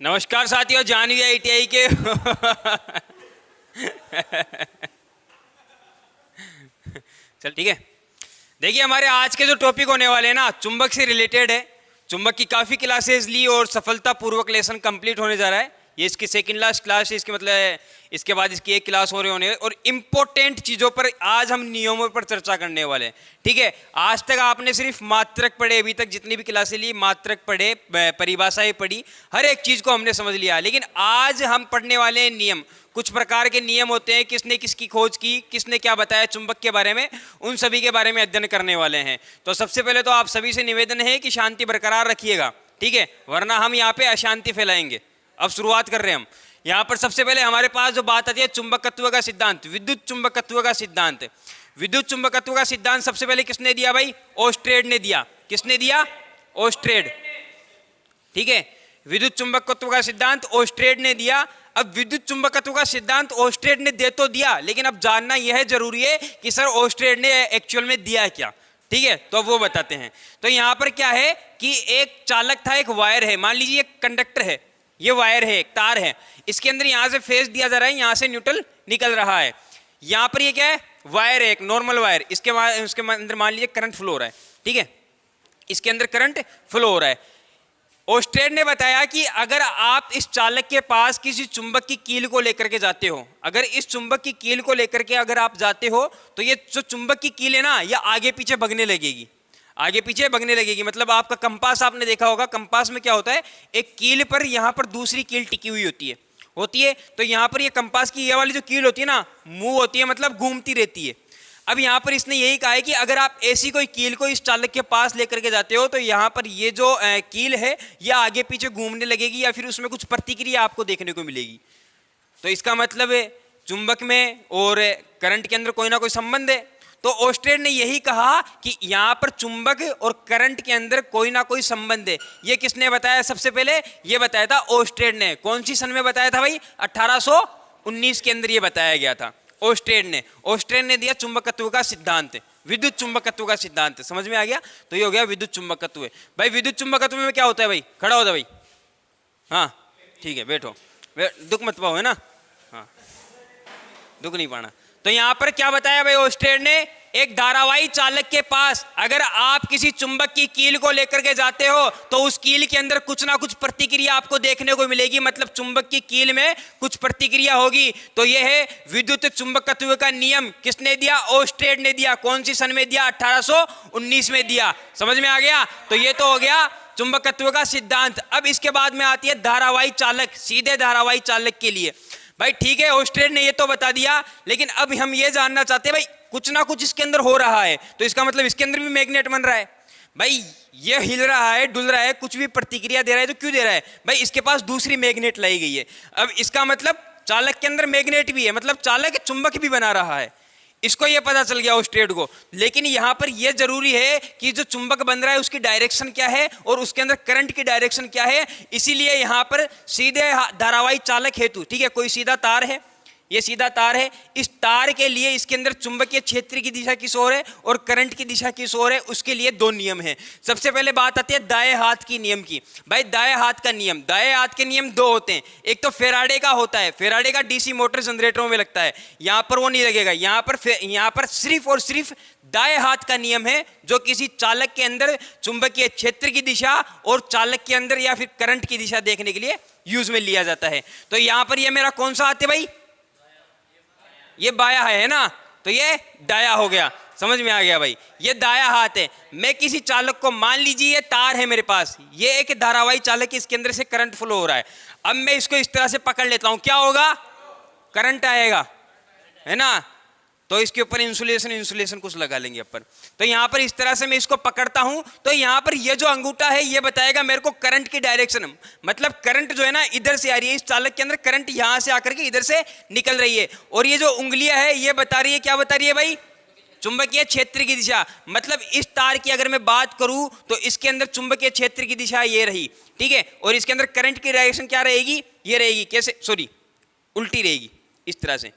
नमस्कार साथियों, जानवी ITI के चल ठीक है। देखिए हमारे आज के जो टॉपिक होने वाले हैं ना, चुंबक से रिलेटेड है। चुंबक की काफ़ी क्लासेस ली और सफलतापूर्वक लेसन कंप्लीट होने जा रहा है। ये इसकी सेकंड लास्ट क्लास है, इसके मतलब इसके बाद इसकी एक क्लास हो रही होने और इम्पोर्टेंट चीज़ों पर आज हम नियमों पर चर्चा करने वाले हैं। ठीक है, आज तक आपने सिर्फ मात्रक पढ़े, अभी तक जितनी भी क्लासें ली मात्रक पढ़े, परिभाषाएं पढ़ी, हर एक चीज़ को हमने समझ लिया। लेकिन आज हम पढ़ने वाले हैं नियम। कुछ प्रकार के नियम होते हैं, किसने किसकी खोज की, किसने क्या बताया चुंबक के बारे में, उन सभी के बारे में अध्ययन करने वाले हैं। तो सबसे पहले तो आप सभी से निवेदन है कि शांति बरकरार रखिएगा, ठीक है, वरना हम यहाँ पे अशांति फैलाएंगे। अब शुरुआत कर रहे हैं हम। यहाँ पर सबसे पहले हमारे पास जो बात आती है चुंबकत्व का सिद्धांत, विद्युत चुंबकत्व का सिद्धांत। विद्युत चुंबकत्व का सिद्धांत सबसे पहले किसने दिया भाई? ओस्ट्रेड ने दिया। किसने दिया? ओस्ट्रेड। ठीक है, विद्युत चुंबकत्व का सिद्धांत ओस्ट्रेड ने दिया। अब विद्युत चुंबकत्व का सिद्धांत ओस्ट्रेड ने दे तो दिया, लेकिन अब जानना यह जरूरी है कि सर ओस्ट्रेड ने एक्चुअल में दिया क्या। ठीक है, तो अब वो बताते हैं। तो यहाँ पर क्या है कि एक चालक था, एक वायर है, मान लीजिए एक कंडक्टर है, ये वायर है, एक तार है, इसके अंदर यहां से फेस दिया जा रहा है, यहां से न्यूट्रल निकल रहा है। यहां पर ये क्या है? वायर है, एक नॉर्मल वायर, इसके अंदर मान लीजिए करंट फ्लो हो रहा है। ठीक है, इसके अंदर करंट फ्लो हो रहा है। ओस्ट्रेड ने बताया कि अगर आप इस चालक के पास किसी चुंबक की कील को लेकर के जाते हो, अगर इस चुंबक की कील को लेकर के अगर आप जाते हो, तो ये जो चुंबक की कील है ना, ये आगे पीछे भगने लगेगी, आगे पीछे भगने लगेगी। मतलब आपका कंपास आपने देखा होगा, कंपास में क्या होता है, एक कील पर यहाँ पर दूसरी कील टिकी हुई होती है। तो यहाँ पर ये कंपास की ये वाली जो कील होती है ना, मूव होती है, मतलब घूमती रहती है। अब यहाँ पर इसने यही कहा है कि अगर आप ऐसी कोई कील को इस चालक के पास लेकर के जाते हो, तो यहाँ पर ये जो कील है ये आगे पीछे घूमने लगेगी या फिर उसमें कुछ प्रतिक्रिया आपको देखने को मिलेगी। तो इसका मतलब है चुंबक में और करंट के अंदर कोई ना कोई संबंध है। तो ओस्ट्रेड ने यही कहा कि यहाँ पर चुंबक और करंट के अंदर कोई ना कोई संबंध है। ये किसने बताया? सबसे पहले ये बताया था ओस्ट्रेड ने। कौन सी सन में बताया था भाई? 1819 के अंदर ये बताया गया था ओस्ट्रेड ने। ओस्ट्रेड ने दिया चुंबकत्व का सिद्धांत, विद्युत चुंबकत्व का सिद्धांत। समझ में आ गया? तो ये हो गया विद्युत चुंबकत्व। भाई विद्युत चुंबकत्व में क्या होता है भाई? खड़ा हो जा भाई। हाँ ठीक है, बैठो, दुख मत पाओ, है ना? हाँ, दुख नहीं पाना। तो यहां पर क्या बताया भाई ओस्ट्रेड ने? एक धारावाही चालक के पास अगर आप किसी चुंबक की कील को लेकर के जाते हो, तो उस कील के अंदर कुछ ना कुछ प्रतिक्रिया आपको देखने को मिलेगी, मतलब चुंबक की कील में कुछ प्रतिक्रिया होगी। तो यह है विद्युत चुंबकत्व का नियम। किसने दिया? ओस्ट्रेड ने दिया। कौन सी सन में दिया? 1819 में दिया। समझ में आ गया? तो ये तो हो गया चुंबकत्व का सिद्धांत। अब इसके बाद में आती है धारावाही चालक, सीधे धारावाही चालक के लिए। भाई ठीक है, ओस्ट्रेड ने ये तो बता दिया, लेकिन अब हम ये जानना चाहते हैं भाई कुछ ना कुछ इसके अंदर हो रहा है, तो इसका मतलब इसके अंदर भी मैग्नेट बन रहा है। भाई ये हिल रहा है, डुल रहा है, कुछ भी प्रतिक्रिया दे रहा है, तो क्यों दे रहा है? भाई इसके पास दूसरी मैग्नेट लाई गई है। अब इसका मतलब चालक के अंदर मैग्नेट भी है, मतलब चालक चुंबक भी बना रहा है। इसको ये पता चल गया ओस्ट्रेड को। लेकिन यहाँ पर यह जरूरी है कि जो चुंबक बन रहा है उसकी डायरेक्शन क्या है और उसके अंदर करंट की डायरेक्शन क्या है। इसीलिए यहाँ पर सीधे धारावाही चालक हेतु, ठीक है, कोई सीधा तार है, ये सीधा तार है, इस तार के लिए इसके अंदर चुंबकीय क्षेत्र की दिशा किस ओर है और करंट की दिशा किस ओर है, उसके लिए दो नियम है। सबसे पहले बात आती है दाएं हाथ की नियम की। भाई दाएं हाथ का नियम, दाएं हाथ के नियम दो होते हैं। एक तो फेराडे का होता है, फेराडे का डीसी मोटर जनरेटरों में लगता है, यहाँ पर वो नहीं लगेगा। यहाँ पर सिर्फ और सिर्फ दाएं हाथ का नियम है, जो किसी चालक के अंदर चुंबकीय क्षेत्र की दिशा और चालक के अंदर या फिर करंट की दिशा देखने के लिए यूज में लिया जाता है। तो यहाँ पर ये मेरा कौन सा हाथ है भाई? ये बाया है ना, तो ये दाया हो गया। समझ में आ गया भाई? ये दाया हाथ है। मैं किसी चालक को, मान लीजिए ये तार है मेरे पास, ये एक धारावाही चालक है, इसके अंदर से करंट फ्लो हो रहा है। अब मैं इसको इस तरह से पकड़ लेता हूं, क्या होगा? करंट आएगा, है ना? तो इसके ऊपर इंसुलेशन कुछ लगा लेंगे अपन। तो यहाँ पर इस तरह से मैं इसको पकड़ता हूं, तो यहाँ पर ये जो अंगूठा है ये बताएगा मेरे को करंट की डायरेक्शन, मतलब करंट जो है ना इधर से आ रही है, इस चालक के अंदर करंट यहाँ से आकर के इधर से निकल रही है। और ये जो उंगलियां है ये बता रही है, क्या बता रही है भाई? चुंबकीय क्षेत्र की दिशा। मतलब इस तार की अगर मैं बात करूं तो इसके अंदर चुंबकीय क्षेत्र की दिशा ये रही, ठीक है, और इसके अंदर करंट की डायरेक्शन क्या रहेगी? ये रहेगी। कैसे? सॉरी, उल्टी रहेगी, इस तरह से।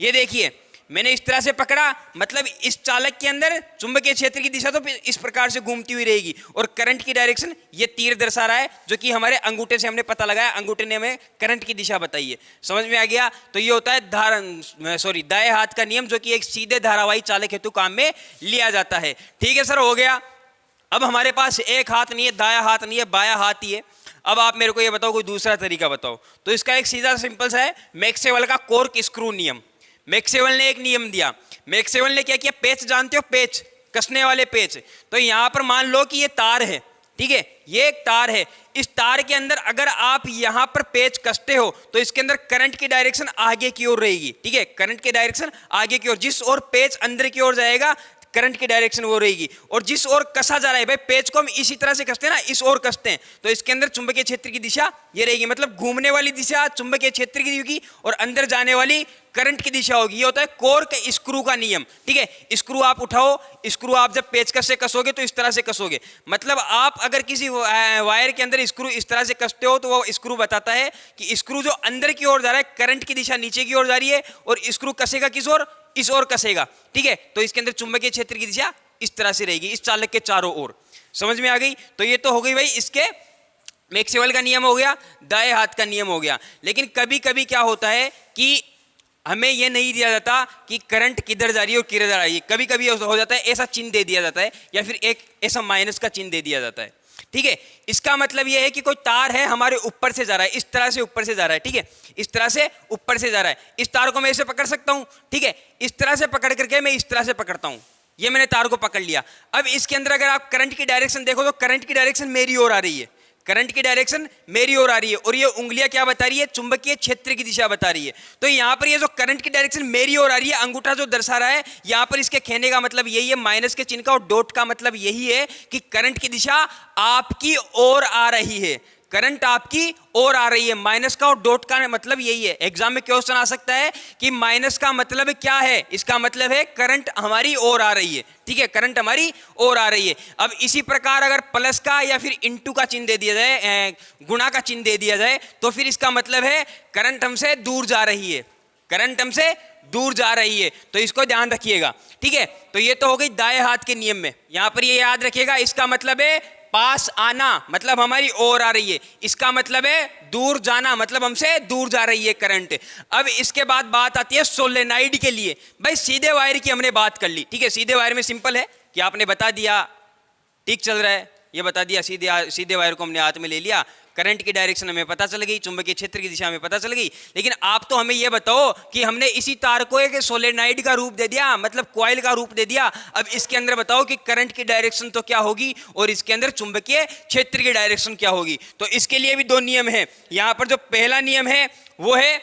ये देखिए मैंने इस तरह से पकड़ा, मतलब इस चालक के अंदर चुंबकीय क्षेत्र की दिशा तो इस प्रकार से घूमती हुई रहेगी, और करंट की डायरेक्शन ये तीर दर्शा रहा है, जो कि हमारे अंगूठे से हमने पता लगाया, अंगूठे ने हमें करंट की दिशा बताई है। समझ में आ गया? तो ये होता है दाएं हाथ का नियम, जो कि एक सीधे धारावाही चालक हेतु काम में लिया जाता है। ठीक है सर, हो गया। अब हमारे पास एक हाथ नहीं है, दायां हाथ नहीं है, बायां हाथ ही है। अब आप मेरे को ये बताओ कोई दूसरा तरीका बताओ। तो इसका एक सीधा सिंपल सा है, मैक्सवेल का कॉर्क स्क्रू नियम। मैक्सवेल ने एक नियम दिया। मैक्सवेल ने क्या किया, पेच जानते हो, पेच, कसने वाले पेच। तो यहां पर मान लो कि ये तार है, ठीक है, ये एक तार है। इस तार के अंदर अगर आप यहां पर पेच कसते हो तो इसके अंदर करंट की डायरेक्शन आगे की ओर रहेगी। ठीक है, करंट की डायरेक्शन आगे की ओर, जिस ओर पेच अंदर की ओर जाएगा करंट की डायरेक्शन वो रहेगी। और जिस ओर कसा जा रहा है, भाई पेच को हम इसी तरह से कसते हैं ना, इस ओर कसते हैं, तो इसके अंदर चुंबकीय क्षेत्र की दिशा ये रहेगी। मतलब घूमने वाली दिशा चुंबकीय क्षेत्र की होगी और अंदर जाने वाली करंट की दिशा होगी। ये होता है कॉर्क स्क्रू का नियम। ठीक है, स्क्रू आप उठाओ, स्क्रू आप जब पेचकस से कसोगे तो इस तरह से कसोगे। मतलब आप अगर किसी वायर के अंदर स्क्रू इस तरह से कसते हो तो वो स्क्रू बताता है कि स्क्रू जो अंदर की ओर जा रहा है, करंट की दिशा नीचे की ओर जा रही है, और स्क्रू कसेगा किस ओर, इस ओर कसेगा। ठीक है, तो इसके अंदर चुंबकीय क्षेत्र की दिशा इस तरह से रहेगी, इस चालक के चारों ओर। समझ में आ गई? तो ये तो हो गई भाई इसके मैक्सवेल का नियम हो गया, दाएं हाथ का नियम हो गया। लेकिन कभी कभी क्या होता है कि हमें यह नहीं दिया जाता कि करंट किधर जा रही है और किधर जा रही है। कभी कभी हो जाता है ऐसा चिन्ह दे दिया जाता है, या फिर एक ऐसा माइनस का चिन्ह दे दिया जाता है। ठीक है, इसका मतलब यह है कि कोई तार है हमारे ऊपर से जा रहा है, इस तरह से ऊपर से जा रहा है। ठीक है, इस तरह से ऊपर से जा रहा है। इस तार को मैं ऐसे पकड़ सकता हूं। ठीक है, इस तरह से पकड़ करके मैं इस तरह से पकड़ता हूं, ये मैंने तार को पकड़ लिया। अब इसके अंदर अगर आप करंट की डायरेक्शन देखो तो करंट की डायरेक्शन मेरी ओर आ रही है, करंट की डायरेक्शन मेरी ओर आ रही है, और ये उंगलियां क्या बता रही है, चुंबकीय क्षेत्र की दिशा बता रही है। तो यहां पर ये जो करंट की डायरेक्शन मेरी ओर आ रही है, अंगूठा जो दर्शा रहा है, यहां पर इसके कहने का मतलब यही है, माइनस के चिन्ह का और डॉट का मतलब यही है कि करंट की दिशा आपकी ओर आ रही है, करंट आपकी ओर आ रही है। माइनस का और डॉट का मतलब यही है। एग्जाम में क्वेश्चन आ सकता है कि माइनस का मतलब क्या है, इसका मतलब है करंट हमारी ओर आ रही है। ठीक है, करंट हमारी ओर आ रही है। अब इसी प्रकार अगर प्लस का या फिर इनटू का चिन्ह दे दिया जाए, गुणा का चिन्ह दे दिया जाए, तो फिर इसका मतलब है करंट हमसे दूर जा रही है, करंट हमसे दूर जा रही है। तो इसको ध्यान रखिएगा। ठीक है, तो ये तो हो गई दाएं हाथ के नियम में। यहां पर ये याद रखिएगा, इसका मतलब है पास आना, मतलब हमारी ओर आ रही है। इसका मतलब है दूर जाना, मतलब हमसे दूर जा रही है करंट। अब इसके बाद बात आती है सोलेनाइड के लिए। भाई सीधे वायर की हमने बात कर ली। ठीक है, सीधे वायर में सिंपल है कि आपने बता दिया ठीक चल रहा है, ये बता दिया, सीधे वायर को हमने हाथ में ले लिया, करंट की डायरेक्शन हमें पता चल गई, चुंबकीय क्षेत्र की दिशा हमें पता चल गई। लेकिन आप तो हमें यह बताओ कि हमने इसी तार को एक सोलेनाइड का रूप दे दिया, मतलब कॉइल का रूप दे दिया। अब इसके अंदर बताओ कि करंट की डायरेक्शन तो क्या होगी और इसके अंदर चुंबकीय क्षेत्र की डायरेक्शन क्या होगी। तो इसके लिए भी दो नियम है। यहां पर जो पहला नियम है वो है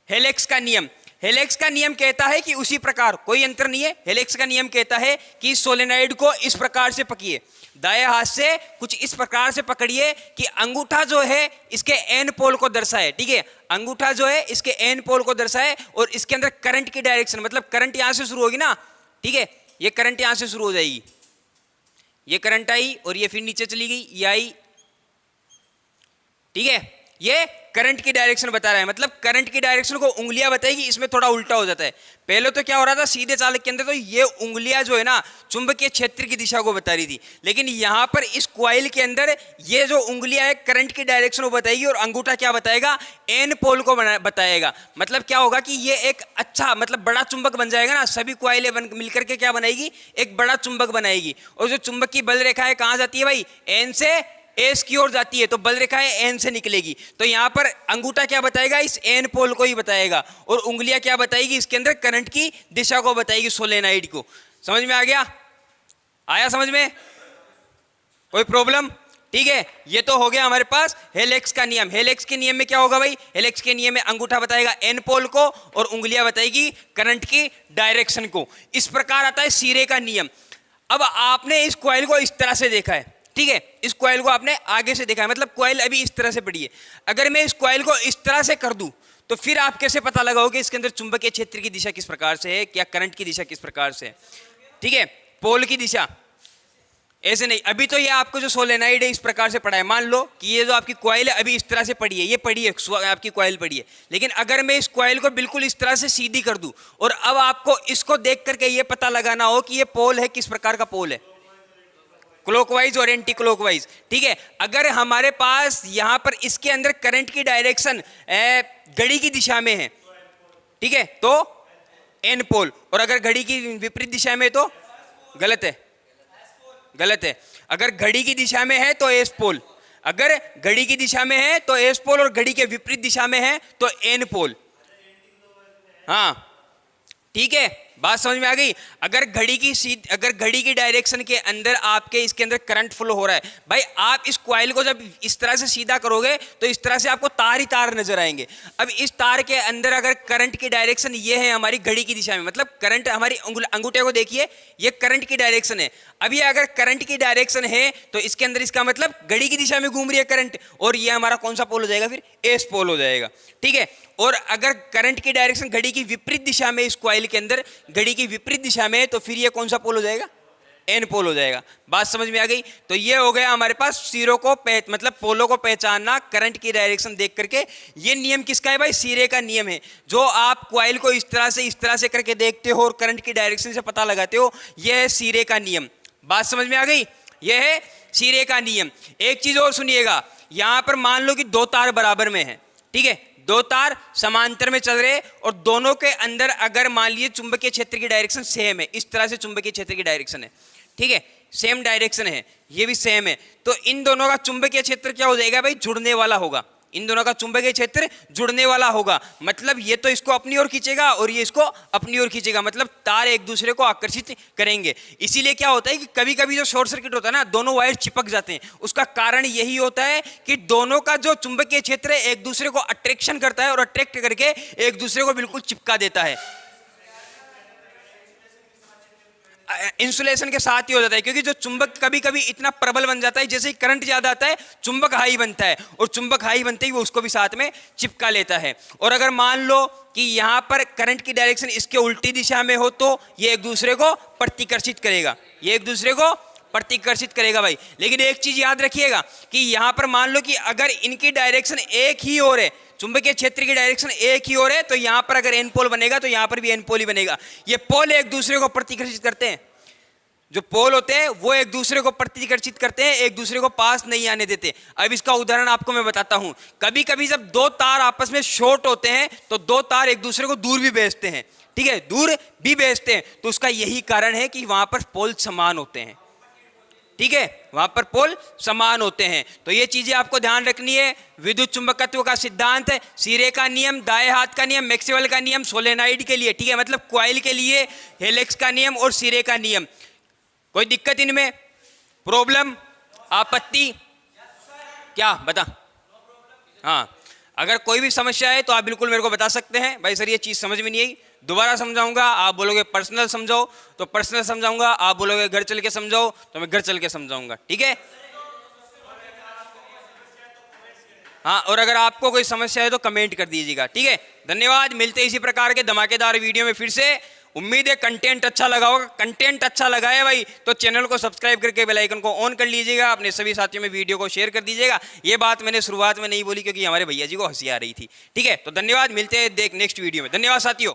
हेलेक्स का नियम। हेलेक्स का नियम कहता है कि उसी प्रकार, कोई अंतर नहीं है, हेलेक्स का नियम कहता है कि सोलेनाइड को इस प्रकार से पकड़िए, दाएं हाथ से कुछ इस प्रकार से पकड़िए कि अंगूठा जो है इसके एन पोल को दर्शाए। ठीक है, अंगूठा जो है इसके एन पोल को दर्शाए, और इसके अंदर करंट की डायरेक्शन, मतलब करंट यहां से शुरू होगी ना। ठीक है, ये करंट यहां से शुरू हो जाएगी, ये करंट आई और ये फिर नीचे चली गई, ये आई। ठीक है, ये करंट की डायरेक्शन बता रहा है, मतलब करंट की डायरेक्शन को उंगलियां बताएगी। इसमें थोड़ा उल्टा हो जाता है। पहले तो क्या हो रहा था, सीधे चालक के अंदर तो ये उंगलियां जो है ना चुंबकीय क्षेत्र की दिशा को बता रही थी, लेकिन यहां पर इस कॉइल के अंदर ये जो उंगलियां है करंट की डायरेक्शन को बताएगी, और अंगूठा क्या बताएगा, एन पोल को बताएगा। मतलब क्या होगा कि ये एक अच्छा, मतलब बड़ा चुंबक बन जाएगा ना, सभी कॉइलें मिलकर के क्या बनाएगी, एक बड़ा चुंबक बनाएगी। और जो चुंबक की बल रेखा है कहां जाती है भाई, एन से एस की ओर जाती है, तो बल रेखाएं एन से निकलेगी। तो यहां पर अंगूठा क्या बताएगा, इस एन पोल को ही बताएगा, और उंगलियां क्या बताएगी, इसके अंदर करंट की दिशा को बताएगी, सोलेनाइड को। समझ में आ गया? आया समझ में? कोई प्रॉब्लम? ठीक है, ये तो हो गया हमारे पास हेलेक्स का नियम। हेलेक्स के नियम में क्या होगा भाई, हेलेक्स के नियम में अंगूठा बताएगा एन पोल को और उंगलियां बताएगी करंट की डायरेक्शन को। इस प्रकार आता है सीरे का नियम। अब आपने इस कॉइल को इस तरह से देखा है, ठीक है, इस कॉइल को आपने आगे से देखा है, मतलब कॉइल अभी इस तरह से पड़ी है। अगर मैं इस कॉइल को इस तरह से कर दूं तो फिर आप कैसे पता लगाओगे इसके अंदर चुंबकीय क्षेत्र की दिशा किस प्रकार से है, या करंट की दिशा किस प्रकार से है? ठीक है, पोल की दिशा, ऐसे नहीं, अभी तो ये आपको जो सोलेनाइड है इस प्रकार से पड़ा है, मान लो कि ये जो आपकी कॉइल है अभी इस तरह से पड़ी है, ये पड़ी है आपकी कॉइल पड़ी है, लेकिन अगर मैं इस कॉइल को बिल्कुल इस तरह से सीधी कर दूं और अब आपको इसको देख करके ये पता लगाना हो कि ये पोल है, किस प्रकार का पोल है, क्लॉकवाइज और एंटी क्लॉकवाइज, ठीक है। अगर हमारे पास यहां पर इसके अंदर करंट की डायरेक्शन घड़ी की दिशा में है, ठीक है, तो एन पोल, और अगर घड़ी की विपरीत दिशा में तो गलत है, गलत है। अगर घड़ी की दिशा में है तो एस पोल, अगर घड़ी की दिशा में है तो एस पोल, और घड़ी के विपरीत दिशा में है तो एन पोल। हाँ ठीक है, बात समझ में आ गई। अगर घड़ी की डायरेक्शन के अंदर आपके इसके अंदर करंट फ्लो हो रहा है, भाई आप इस कॉइल को जब इस तरह से सीधा करोगे तो इस तरह से आपको तार ही तार नजर आएंगे। अब इस तार के अंदर अगर करंट की डायरेक्शन ये है हमारी घड़ी की दिशा में, मतलब करंट हमारी अंगूठे को देखिए, ये करंट की डायरेक्शन है। अब ये अगर करंट की डायरेक्शन है तो इसके अंदर इसका मतलब घड़ी की दिशा में घूम रही है करंट, और ये हमारा कौन सा पोल हो जाएगा, फिर एस पोल हो जाएगा, ठीक है। और अगर करंट की डायरेक्शन घड़ी की विपरीत दिशा में, इस कॉइल के अंदर घड़ी की विपरीत दिशा में, तो फिर ये कौन सा पोल हो जाएगा, एन पोल हो जाएगा। बात समझ में आ गई। तो ये हो गया हमारे पास सिरों को मतलब पोलों को पहचानना करंट की डायरेक्शन देख करके। ये नियम किसका है भाई, सिरे का नियम है। जो आप कॉइल को इस तरह से करके देखते हो और करंट की डायरेक्शन से पता लगाते हो, यह है सिरे का नियम। बात समझ में आ गई, यह है सिरे का नियम। एक चीज और सुनिएगा, यहां पर मान लो कि दो तार बराबर में है, ठीक है, दो तार समांतर में चल रहे और दोनों के अंदर अगर मान लीजिए चुंबकीय क्षेत्र की डायरेक्शन सेम है, इस तरह से चुंबकीय क्षेत्र की डायरेक्शन है, ठीक है, सेम डायरेक्शन है, ये भी सेम है, तो इन दोनों का चुंबकीय क्षेत्र क्या हो जाएगा भाई, जुड़ने वाला होगा। इन दोनों का चुंबकीय क्षेत्र जुड़ने वाला होगा, मतलब ये तो इसको अपनी ओर खींचेगा और ये इसको अपनी ओर खींचेगा, मतलब तार एक दूसरे को आकर्षित करेंगे। इसीलिए क्या होता है कि कभी कभी जो शॉर्ट सर्किट होता है ना, दोनों वायर चिपक जाते हैं। उसका कारण यही होता है कि दोनों का जो चुंबकीय क्षेत्र है एक दूसरे को अट्रैक्शन करता है और अट्रैक्ट करके एक दूसरे को बिल्कुल चिपका देता है। इंसुलेशन के साथ ही हो जाता है, क्योंकि जो चुंबक कभी कभी इतना प्रबल बन जाता है, जैसे ही करंट ज्यादा आता है चुंबक हाई बनता है, और चुंबक हाई बनते ही वो उसको भी साथ में चिपका लेता है। और अगर मान लो कि यहां पर करंट की डायरेक्शन इसके उल्टी दिशा में हो तो ये एक दूसरे को प्रतिकर्षित करेगा, ये एक दूसरे को प्रतिकर्षित करेगा भाई। लेकिन एक चीज याद रखिएगा कि यहां पर मान लो कि अगर इनकी डायरेक्शन एक ही और है, चुंबकीय क्षेत्र की डायरेक्शन एक ही और है, तो यहां पर अगर एन पोल बनेगा तो यहां पर भी एन पोल ही बनेगा। ये पोल एक दूसरे को प्रतिकर्षित करते हैं, जो पोल होते हैं वो एक दूसरे को प्रतिकर्षित करते हैं, एक दूसरे को पास नहीं आने देते। अब इसका उदाहरण आपको मैं बताता हूं। कभी कभी जब दो तार आपस में शॉर्ट होते हैं तो दो तार एक दूसरे को दूर भी भेजते हैं, ठीक है, दूर भी भेजते हैं, तो उसका यही कारण है कि वहां पर पोल समान होते हैं, ठीक है, वहां पर पोल समान होते हैं। तो ये चीजें आपको ध्यान रखनी है। विद्युत चुंबकत्व का सिद्धांत है, सिरे का नियम, दाएं हाथ का नियम, मैक्सवेल का नियम सोलेनाइड के लिए, ठीक है, मतलब कॉइल के लिए हेलिक्स का नियम और सिरे का नियम। कोई दिक्कत इनमें, प्रॉब्लम, आपत्ति, क्या बता? हाँ, अगर कोई भी समस्या है तो आप बिल्कुल मेरे को बता सकते हैं, भाई सर ये चीज समझ में नहीं आई, दोबारा समझाऊंगा, आप बोलोगे पर्सनल समझाओ तो पर्सनल समझाऊंगा, आप बोलोगे घर चल के समझाओ तो मैं घर चल के समझाऊंगा, ठीक है। हाँ, और अगर आपको कोई समस्या है तो कमेंट कर दीजिएगा, ठीक है। धन्यवाद, मिलते हैं इसी प्रकार के धमाकेदार वीडियो में फिर से। उम्मीद है कंटेंट अच्छा लगा होगा। कंटेंट अच्छा लगा है भाई तो चैनल को सब्सक्राइब करके बेल आइकन को ऑन कर लीजिएगा, अपने सभी साथियों में वीडियो को शेयर कर दीजिएगा। ये बात मैंने शुरुआत में नहीं बोली क्योंकि हमारे भैया जी को हंसी आ रही थी, ठीक है। तो धन्यवाद, मिलते हैं नेक्स्ट वीडियो में। धन्यवाद साथियों।